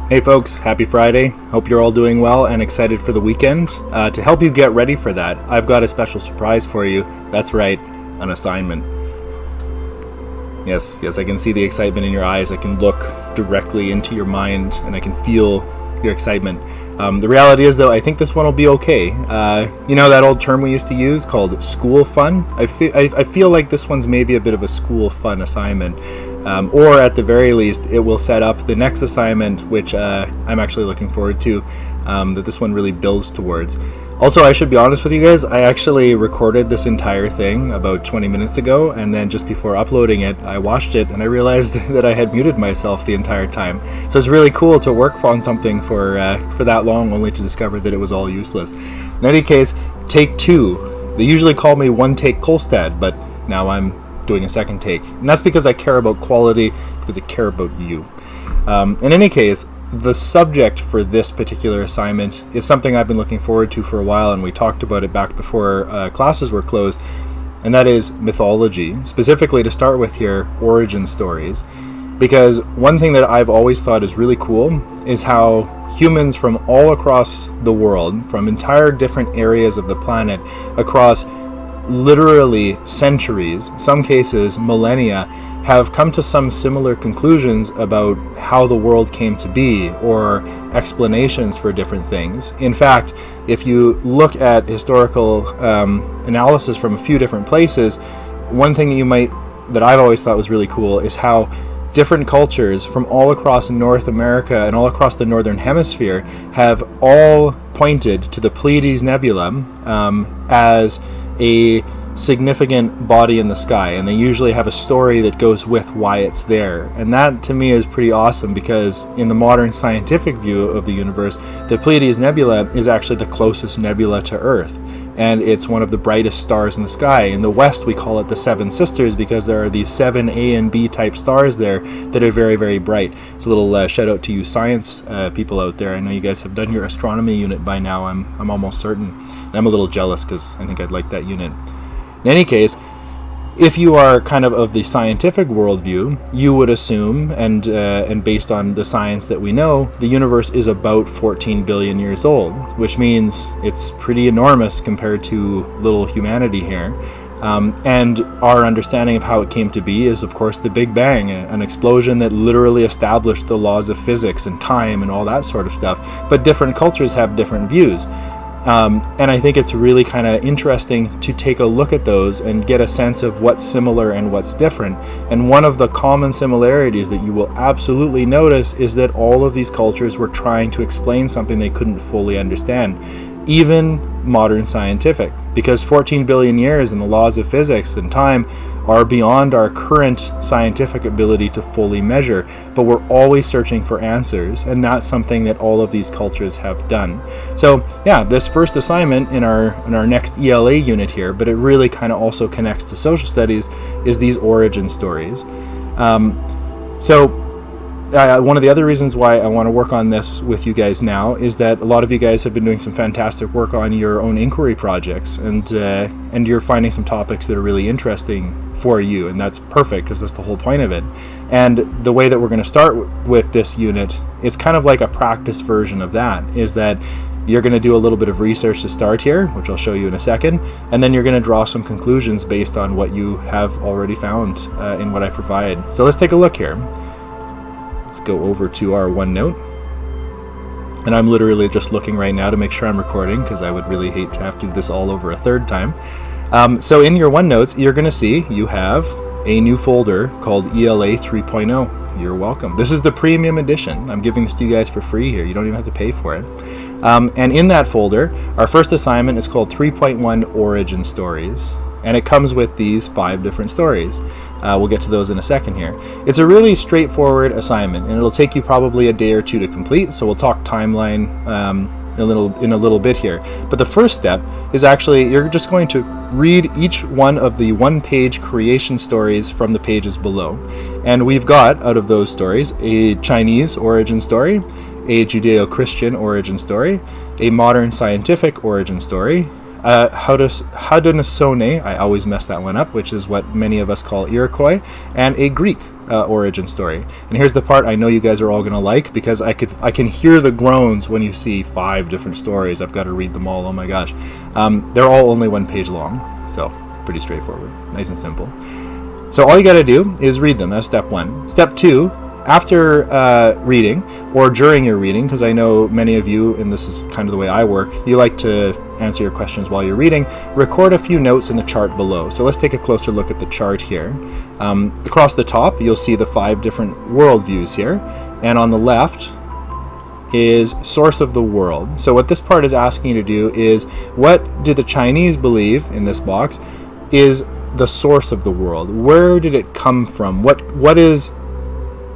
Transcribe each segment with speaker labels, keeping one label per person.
Speaker 1: Hey folks, happy Friday. Hope you're all doing well and excited for the weekend. To help you get ready for that, I've got a special surprise for you. That's right, an assignment. Yes, I can see the excitement in your eyes. I can look directly into your mind and I can feel your excitement. The reality is, though, I think this one will be okay. You know that old term we used to use called school fun? I feel like this one's maybe a bit of a school fun assignment. Or at the very least, it will set up the next assignment, which I'm actually looking forward to, that this one really builds towards. Also, I should be honest with you guys, I actually recorded this entire thing about 20 minutes ago, and then just before uploading it, I watched it, and I realized that I had muted myself the entire time. So it's really cool to work on something for that long, only to discover that it was all useless. In any case, take two. They usually call me one take Kolstad, but now I'm doing a second take. And that's because I care about quality, because I care about you. In any case, the subject for this particular assignment is something I've been looking forward to for a while, and we talked about it back before classes were closed, and that is mythology. Specifically, to start with here, origin stories. Because one thing that I've always thought is really cool is how humans from all across the world, from entire different areas of the planet, across literally centuries, some cases millennia, have come to some similar conclusions about how the world came to be, or explanations for different things. In fact, if you look at historical analysis from a few different places, one thing that I've always thought was really cool is how different cultures from all across North America and all across the Northern Hemisphere have all pointed to the Pleiades Nebula as a significant body in the sky, and they usually have a story that goes with why it's there. And that to me is pretty awesome, because in the modern scientific view of the universe, the Pleiades Nebula is actually the closest nebula to Earth, and it's one of the brightest stars in the sky. In the West, we call it the Seven Sisters, because there are these 7 A and B type stars there that are very, very bright. It's a little shout out to you science people out there. I know you guys have done your astronomy unit by now, I'm almost certain. And I'm a little jealous, because I think I'd like that unit. In any case, if you are kind of the scientific worldview, you would assume, and based on the science that we know, the universe is about 14 billion years old, which means it's pretty enormous compared to little humanity here. And our understanding of how it came to be is, of course, the Big Bang, an explosion that literally established the laws of physics and time and all that sort of stuff. But different cultures have different views. And I think it's really kind of interesting to take a look at those and get a sense of what's similar and what's different. And one of the common similarities that you will absolutely notice is that all of these cultures were trying to explain something they couldn't fully understand, even modern scientific, because 14 billion years and the laws of physics and time are beyond our current scientific ability to fully measure, but we're always searching for answers, and that's something that all of these cultures have done. So yeah, this first assignment in our next ELA unit here, but it really kind of also connects to social studies, is these origin stories. One of the other reasons why I want to work on this with you guys now is that a lot of you guys have been doing some fantastic work on your own inquiry projects, and you're finding some topics that are really interesting for you, and that's perfect, because that's the whole point of it. And the way that we're going to start with this unit, it's kind of like a practice version of that, is that you're going to do a little bit of research to start here, which I'll show you in a second, and then you're going to draw some conclusions based on what you have already found in what I provide. So let's take a look here. Let's go over to our OneNote. And I'm literally just looking right now to make sure I'm recording, because I would really hate to have to do this all over a third time. So in your OneNotes, you're going to see you have a new folder called ELA 3.0. You're welcome. This is the premium edition. I'm giving this to you guys for free here. You don't even have to pay for it. And in that folder, our first assignment is called 3.1 Origin Stories. And it comes with these 5 different stories. We'll get to those in a second here. It's a really straightforward assignment, and it'll take you probably a day or two to complete, so we'll talk timeline in a little bit here. But the first step is actually, you're just going to read each one of the one-page creation stories from the pages below. And we've got, out of those stories, a Chinese origin story, a Judeo-Christian origin story, a modern scientific origin story, Haudenosaunee, I always mess that one up, which is what many of us call Iroquois, and a Greek origin story. And here's the part I know you guys are all going to like, because I can hear the groans when you see 5 different stories. I've got to read them all. Oh my gosh. They're all only 1 page long, so pretty straightforward, nice and simple. So all you got to do is read them. That's step 1. Step 2, after reading, or during your reading, because I know many of you, and this is kind of the way I work, you like to answer your questions while you're reading, record a few notes in the chart below. So let's take a closer look at the chart here. Across the top, you'll see the 5 different worldviews here, and on the left is source of the world. So what this part is asking you to do is, what do the Chinese believe, in this box, is the source of the world? Where did it come from? What is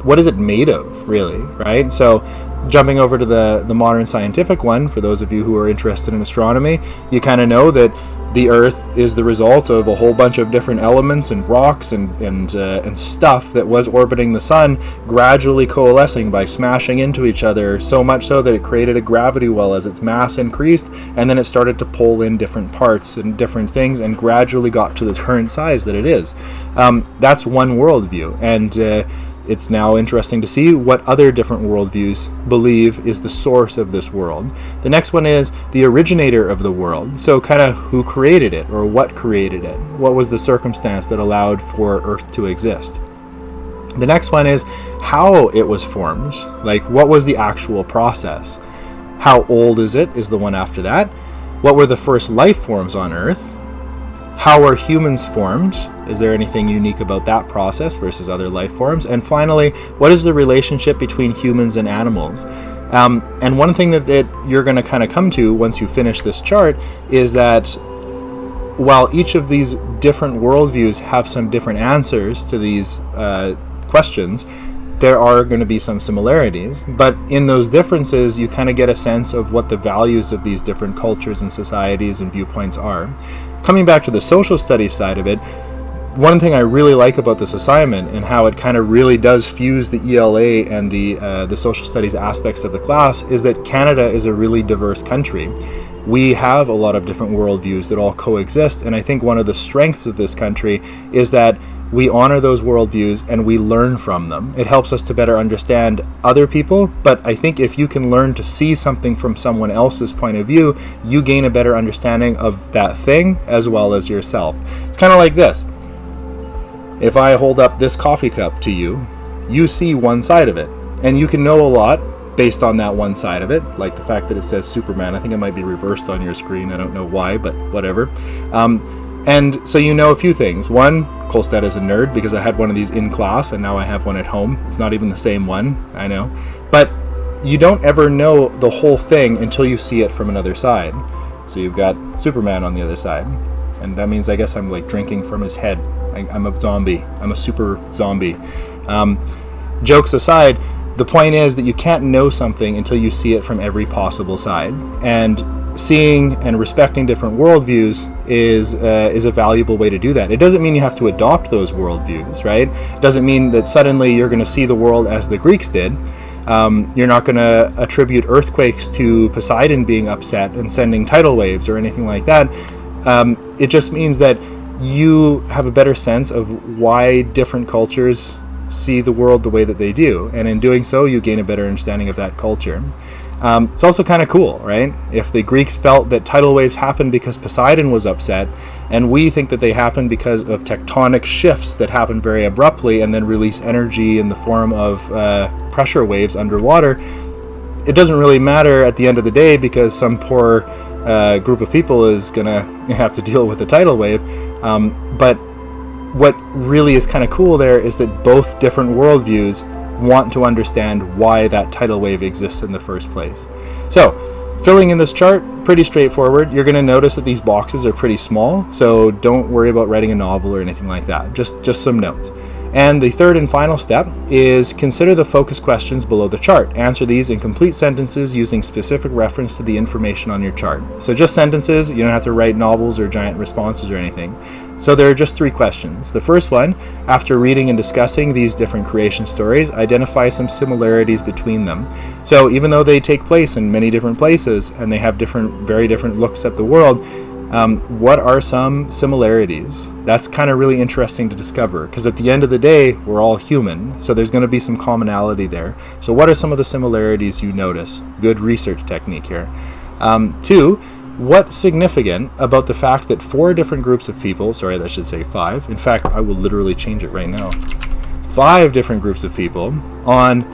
Speaker 1: it made of, really, right? So jumping over to the modern scientific one, for those of you who are interested in astronomy, you kind of know that the Earth is the result of a whole bunch of different elements and rocks and stuff that was orbiting the sun, gradually coalescing by smashing into each other, so much so that it created a gravity well as its mass increased, and then it started to pull in different parts and different things and gradually got to the current size that it is. That's one worldview, and it's now interesting to see what other different worldviews believe is the source of this world. The next one is the originator of the world. So kind of who created it, or what created it? What was the circumstance that allowed for Earth to exist? The next one is how it was formed. Like, what was the actual process? How old is it is the one after that. What were the first life forms on Earth? How are humans formed? Is there anything unique about that process versus other life forms? And finally, what is the relationship between humans and animals? And one thing that you're going to kind of come to once you finish this chart is that while each of these different worldviews have some different answers to these questions, there are going to be some similarities. But in those differences, you kind of get a sense of what the values of these different cultures and societies and viewpoints are. Coming back to the social studies side of it, one thing I really like about this assignment and how it kind of really does fuse the ELA and the social studies aspects of the class is that Canada is a really diverse country. We have a lot of different worldviews that all coexist, and I think one of the strengths of this country is that we honor those worldviews and we learn from them. It helps us to better understand other people, but I think if you can learn to see something from someone else's point of view, you gain a better understanding of that thing as well as yourself. It's kind of like this. If I hold up this coffee cup to you, you see one side of it, and you can know a lot based on that one side of it, like the fact that it says Superman. I think it might be reversed on your screen. I don't know why, but whatever. And so you know a few things. One, Kolstad is a nerd because I had one of these in class and now I have one at home. It's not even the same one, I know. But you don't ever know the whole thing until you see it from another side. So you've got Superman on the other side. And that means I guess I'm like drinking from his head. I'm a zombie. I'm a super zombie. Jokes aside, the point is that you can't know something until you see it from every possible side. And seeing and respecting different worldviews is a valuable way to do that. It doesn't mean you have to adopt those worldviews, right? It doesn't mean that suddenly you're going to see the world as the Greeks did. You're not going to attribute earthquakes to Poseidon being upset and sending tidal waves or anything like that. It just means that you have a better sense of why different cultures see the world the way that they do, and in doing so you gain a better understanding of that culture. It's also kind of cool, right? If the Greeks felt that tidal waves happened because Poseidon was upset, and we think that they happen because of tectonic shifts that happen very abruptly and then release energy in the form of pressure waves underwater, it doesn't really matter at the end of the day because some poor group of people is gonna have to deal with a tidal wave. But what really is kind of cool there is that both different worldviews want to understand why that tidal wave exists in the first place. So, filling in this chart, pretty straightforward. You're going to notice that these boxes are pretty small, so don't worry about writing a novel or anything like that. Just some notes. And the third and final step is consider the focus questions below the chart. Answer these in complete sentences using specific reference to the information on your chart. So just sentences, you don't have to write novels or giant responses or anything. So there are just 3 questions. The first one, after reading and discussing these different creation stories, identify some similarities between them. So even though they take place in many different places and they have very different looks at the world, What are some similarities? That's kind of really interesting to discover, because at the end of the day, we're all human, so there's going to be some commonality there. So what are some of the similarities you notice? Good research technique here. 2, what's significant about the fact that 4 different groups of people, sorry, that should say 5. In fact, I will literally change it right now. 5 different groups of people on,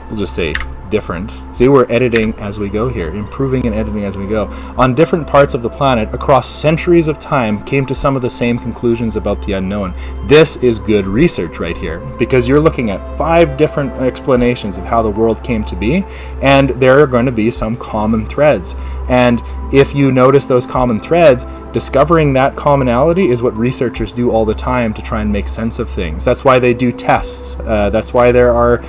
Speaker 1: we'll just say different. See, we're editing as we go here, improving and editing as we go. On different parts of the planet across centuries of time came to some of the same conclusions about the unknown. This is good research right here, because you're looking at 5 different explanations of how the world came to be, and there are going to be some common threads. And if you notice those common threads, discovering that commonality is what researchers do all the time to try and make sense of things. That's why they do tests. That's why there are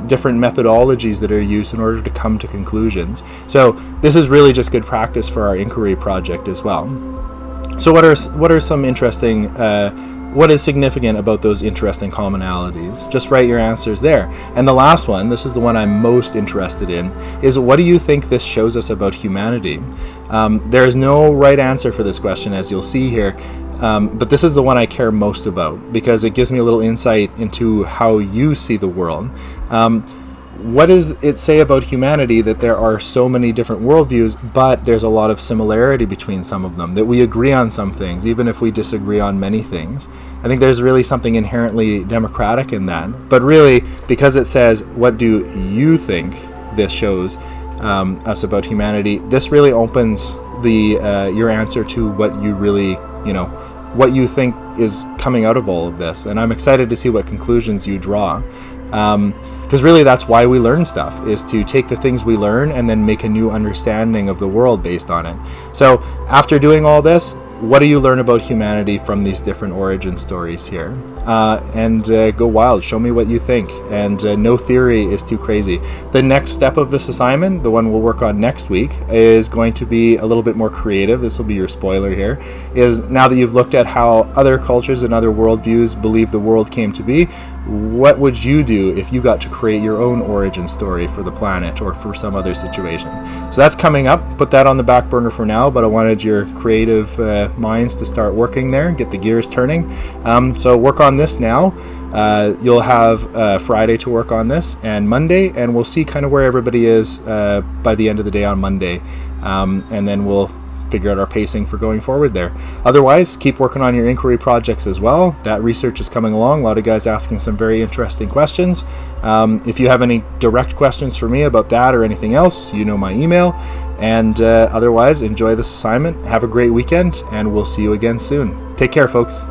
Speaker 1: different methodologies that are used in order to come to conclusions. So this is really just good practice for our inquiry project as well. So what are some interesting, what is significant about those interesting commonalities? Just write your answers there. And the last one, this is the one I'm most interested in, is what do you think this shows us about humanity? There is no right answer for this question, as you'll see here, but this is the one I care most about, because it gives me a little insight into how you see the world. What does it say about humanity that there are so many different worldviews, but there's a lot of similarity between some of them, that we agree on some things, even if we disagree on many things? I think there's really something inherently democratic in that. But really, because it says, what do you think this shows us about humanity, this really opens the your answer to what you really, what you think is coming out of all of this. And I'm excited to see what conclusions you draw. Because really that's why we learn stuff, is to take the things we learn and then make a new understanding of the world based on it. So after doing all this, what do you learn about humanity from these different origin stories here? And go wild, show me what you think. And no theory is too crazy. The next step of this assignment, the one we'll work on next week, is going to be a little bit more creative. This will be your spoiler here, is now that you've looked at how other cultures and other worldviews believe the world came to be, what would you do if you got to create your own origin story for the planet or for some other situation? So that's coming up. Put that on the back burner for now, but I wanted your creative minds to start working there, get the gears turning. So work on this now. You'll have Friday to work on this, and Monday, and we'll see kind of where everybody is by the end of the day on Monday, and then we'll figure out our pacing for going forward there. Otherwise, keep working on your inquiry projects as well. That research is coming along. A lot of guys asking some very interesting questions. If you have any direct questions for me about that or anything else, you know my email. And otherwise, enjoy this assignment. Have a great weekend, and we'll see you again soon. Take care, folks.